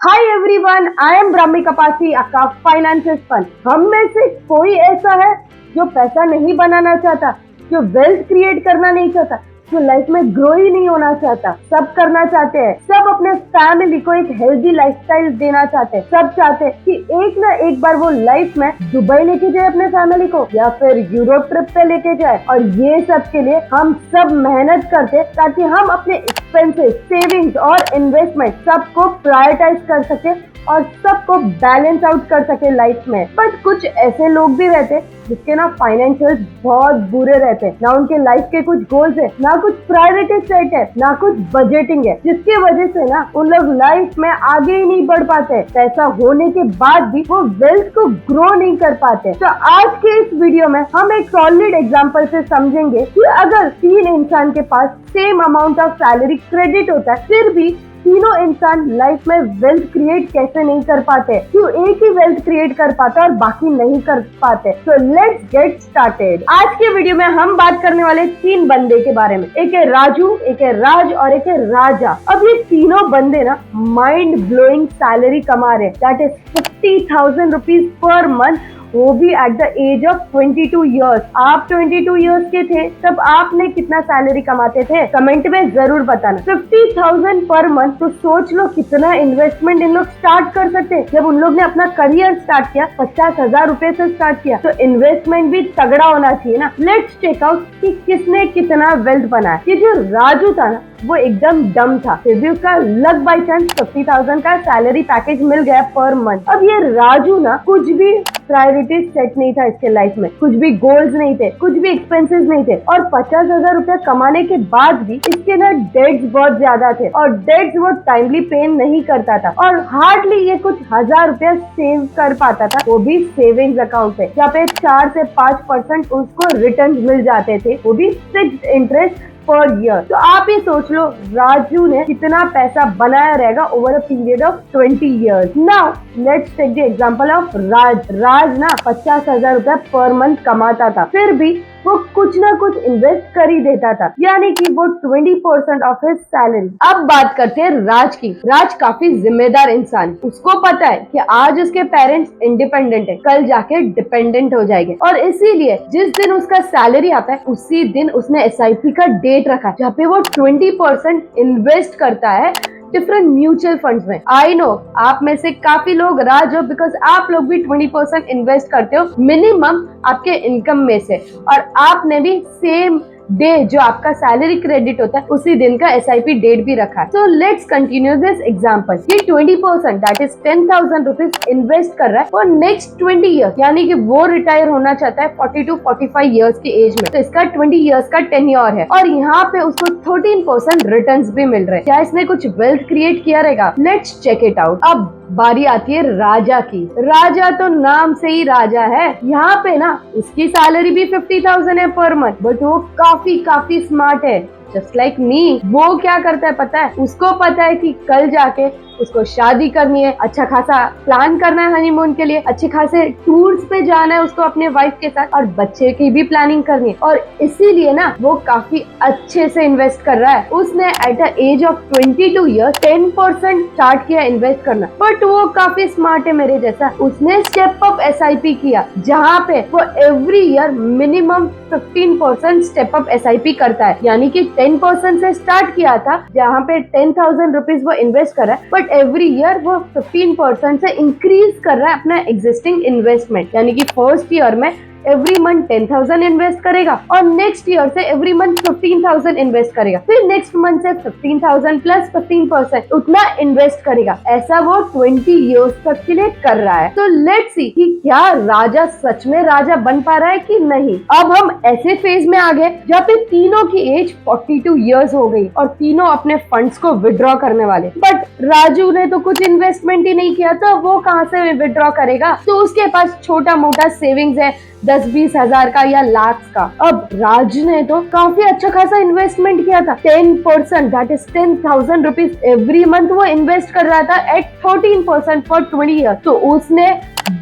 Hi everyone, I am Brahmi Kapasi, आपका financial fun. हम में से कोई ऐसा है जो पैसा नहीं बनाना चाहता, जो वेल्थ क्रिएट करना नहीं चाहता, जो लाइफ में ग्रो ही नहीं होना चाहता। सब करना चाहते हैं, सब अपने फैमिली को एक हेल्दी लाइफस्टाइल देना चाहते हैं। सब चाहते हैं कि एक ना एक बार वो लाइफ में दुबई लेके जाए अपने फैमिली को, या फिर यूरोप ट्रिप पे लेके जाए। और ये सब के लिए हम सब मेहनत करते हैं ताकि हम अपने एक्सपेंसेस, सेविंग्स और इन्वेस्टमेंट सबको प्रायोरिटाइज कर सके और सबको बैलेंस आउट कर सके लाइफ में। बट कुछ ऐसे लोग भी रहते हैं जिसके ना फाइनेंशियल बहुत बुरे रहते हैं, ना उनके लाइफ के कुछ गोल्स है, ना कुछ प्रायोरिटी सेट है, ना कुछ बजटिंग है, जिसकी वजह से ना उन लोग लाइफ में आगे ही नहीं बढ़ पाते। पैसा होने के बाद भी वो वेल्थ को ग्रो नहीं कर पाते। तो आज के इस वीडियो में हम एक सॉलिड एग्जांपल से समझेंगे कि अगर 3 इंसान के पास same amount of salary credit होता है, फिर भी तीनों इंसान लाइफ में वेल्थ क्रिएट कैसे नहीं कर पाते, क्यों एक ही वेल्थ क्रिएट कर पाता और बाकी नहीं कर पाते। So let's get started. आज के वीडियो में हम बात करने वाले 3 बंदे के बारे में। एक है राजू, एक है राज और एक है राजा। अब ये तीनों बंदे ना माइंड ब्लोइंग सैलरी कमा रहे, that is 50,000 rupees per month, वो भी at the age of 22 years. आप 22 ईयर्स के थे तब आपने कितना सैलरी कमाते थे, कमेंट में जरूर बताना। 50,000 पर मंथ, तो सोच लो कितना इन्वेस्टमेंट इन लोग स्टार्ट कर सकते हैं। जब उन लोग ने अपना करियर स्टार्ट किया, 50,000 रुपए से स्टार्ट किया, तो इन्वेस्टमेंट भी तगड़ा होना चाहिए ना। लेट्स चेक आउट कि किसने कितना वेल्थ बनाया। ये जो राजू था ना, वो एकदम डम था, फिर भी उसका लक बाई चांस 50,000 का सैलरी पैकेज मिल गया पर मंथ। अब ये राजू ना कुछ भी प्रायोरिटी सेट नहीं था इसके लाइफ में, कुछ भी गोल्स नहीं थे, कुछ भी एक्सपेंसेस नहीं थे, और 50,000 रुपया कमाने के बाद भी इसके ना डेट्स बहुत ज्यादा थे, और डेट्स वो टाइमली पे नहीं करता था, और हार्डली ये कुछ 1000 रुपया सेव कर पाता था, वो भी सेविंग्स अकाउंट से, जहाँ पे 4 से 5% उसको रिटर्न मिल जाते थे, वो भी फिक्स्ड इंटरेस्ट पर ईयर। तो आप ये सोच लो राजू ने कितना पैसा बनाया रहेगा over a period of 20 years. Now let's take the example of Raj. Raj ना 50,000 रुपया पर मंथ कमाता था, फिर भी वो कुछ ना कुछ इन्वेस्ट कर ही देता था, यानी कि वो 20% ऑफ हिज सैलरी। अब बात करते हैं राज की। राज काफी जिम्मेदार इंसान, उसको पता है कि आज उसके पेरेंट्स इंडिपेंडेंट है, कल जाके डिपेंडेंट हो जाएंगे, और इसीलिए जिस दिन उसका सैलरी आता है उसी दिन उसने SIP का डेट रखा, जहाँ पे वो 20% इन्वेस्ट करता है डिफरेंट म्यूचुअल फंड्स में। आई नो आप में से काफी लोग राज हो, बिकॉज आप लोग भी 20% इन्वेस्ट करते हो मिनिमम आपके इनकम में से, और आपने भी सेम डे जो आपका सैलरी क्रेडिट होता है उसी दिन का SIP डेट भी रखा है। So let's continue this example. ये 20% दैट इज 10,000 रुपीज इन्वेस्ट कर रहा है फॉर नेक्स्ट 20 ईयर, यानी कि वो रिटायर होना चाहता है 40 to 45 ईयर्स की एज में। तो इसका 20 ईयर्स का टेन्योर है, और यहाँ पे उसको 13% रिटर्न्स भी मिल रहे हैं। क्या इसने कुछ वेल्थ क्रिएट किया रहेगा? Let's check it out. अब बारी आती है राजा की। राजा तो नाम से ही राजा है। यहाँ पे ना उसकी सैलरी भी 50,000 है पर मंथ, बट वो काफी स्मार्ट है, जस्ट लाइक मी। वो क्या करता है पता है? उसको पता है कि कल जाके उसको शादी करनी है, अच्छा खासा प्लान करना है हनीमून के लिए, अच्छे खासे टूर्स पे जाना है उसको अपने वाइफ के साथ, और बच्चे की भी प्लानिंग करनी है, और इसीलिए ना वो काफी अच्छे से इन्वेस्ट कर रहा है। उसने at the age of 22 years 10% start किया इन्वेस्ट करना, बट वो काफी स्मार्ट है मेरे जैसा। उसने स्टेप अप SIP किया, जहाँ पे वो every year minimum 15% step up SIP करता है, यानी कि 10% से स्टार्ट किया था, जहाँ पे 10,000 रुपीज वो इन्वेस्ट कर रहा है, बट एवरी ईयर वो 15% से इंक्रीज कर रहा है अपना एग्जिस्टिंग इन्वेस्टमेंट, यानी कि फर्स्ट ईयर में एवरी मंथ 10,000 इन्वेस्ट करेगा, और नेक्स्ट ईयर से एवरी मंथ 15,000 इन्वेस्ट करेगा, फिर नेक्स्ट मंथ से 15,000 प्लस 15% उतना इन्वेस्ट करेगा। ऐसा वो 20 ईयर्स तक के लिए कर रहा है। तो लेट्स सी कि क्या राजा सच में राजा बन पा रहा है कि नहीं। अब हम ऐसे फेज में आ गए जहाँ पे तीनों की एज 42 ईयर्स हो गई, और तीनों अपने फंड्स को विड्रॉ करने वाले। बट राजू ने तो कुछ इन्वेस्टमेंट ही नहीं किया, तो वो कहाँ से विड्रॉ करेगा? तो उसके पास छोटा मोटा सेविंग्स है 10-20 हजार का या लाख का। अब राज ने तो काफी अच्छा खासा इन्वेस्टमेंट किया था, 10% that is 10,000 rupees every month वो इन्वेस्ट कर रहा था एट 13% फॉर 20 ईयर। तो उसने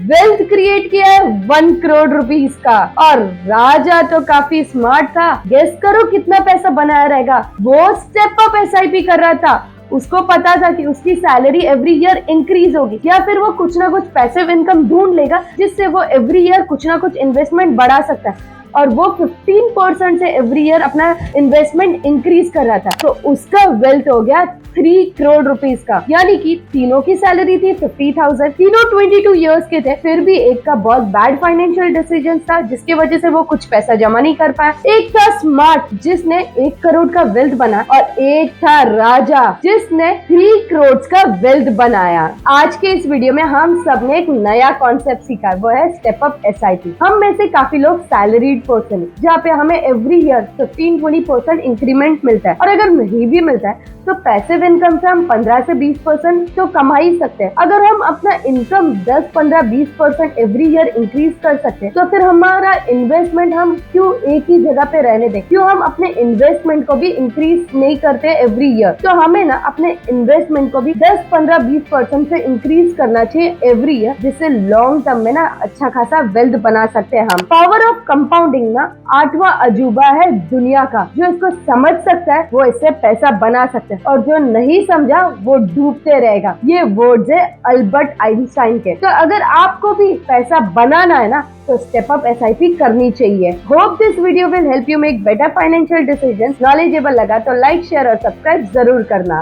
वेल्थ क्रिएट किया है 1 करोड़ रुपीस का। और राजा तो काफी स्मार्ट था, गेस करो कितना पैसा बनाया रहेगा? वो स्टेप अप SIP कर रहा था उसको पता था कि उसकी सैलरी एवरी ईयर इंक्रीज होगी, या फिर वो कुछ ना कुछ पैसिव इनकम ढूंढ लेगा जिससे वो एवरी ईयर कुछ ना कुछ इन्वेस्टमेंट बढ़ा सकता है, और वो 15% से एवरी ईयर अपना इन्वेस्टमेंट इंक्रीज कर रहा था। तो उसका वेल्थ हो गया 3 करोड़ रुपीस का। यानी कि तीनों की सैलरी थी 50,000, तीनों 22 इयर्स के थे, फिर भी एक का बहुत बैड फाइनेंशियल डिसीजन था जिसकी वजह से वो कुछ पैसा जमा नहीं कर पाया। एक था स्मार्ट जिसने 1 करोड़ का वेल्थ बना, और एक था राजा जिसने 3 करोड़ का वेल्थ बनाया। आज के इस वीडियो में हम सब ने एक नया कॉन्सेप्ट सीखा, वो है स्टेप अप SIP। हम में से काफी लोग सैलरीड पर्सन है जहाँ पे हमें एवरी ईयर 15-20% इंक्रीमेंट मिलता है, और अगर नहीं भी मिलता है तो पैसिव इनकम से हम 15 से 20% तो कमा ही सकते हैं। अगर हम अपना इनकम 10, 15, 20% एवरी ईयर इंक्रीज कर सकते हैं तो फिर हमारा इन्वेस्टमेंट हम क्यों एक ही जगह पे रहने दें, क्यों हम अपने इन्वेस्टमेंट को भी इंक्रीज नहीं करते एवरी ईयर। तो हमें ना अपने इन्वेस्टमेंट को भी 10, 15, 20% से इंक्रीज करना चाहिए एवरी ईयर, जिससे लॉन्ग टर्म में ना अच्छा खासा वेल्थ बना सकते हैं हम। पावर ऑफ कंपाउंडिंग ना 8वां अजूबा है दुनिया का। जो इसको समझ सकता है वो इससे पैसा बना सकता है, और जो नहीं समझा वो डूबते रहेगा। ये वर्ड्स है अल्बर्ट आइंस्टाइन के। तो अगर आपको भी पैसा बनाना है ना तो स्टेप अप SIP करनी चाहिए। Hope this video will help you make better financial decisions. Knowledgeable लगा तो लाइक, शेयर और सब्सक्राइब जरूर करना।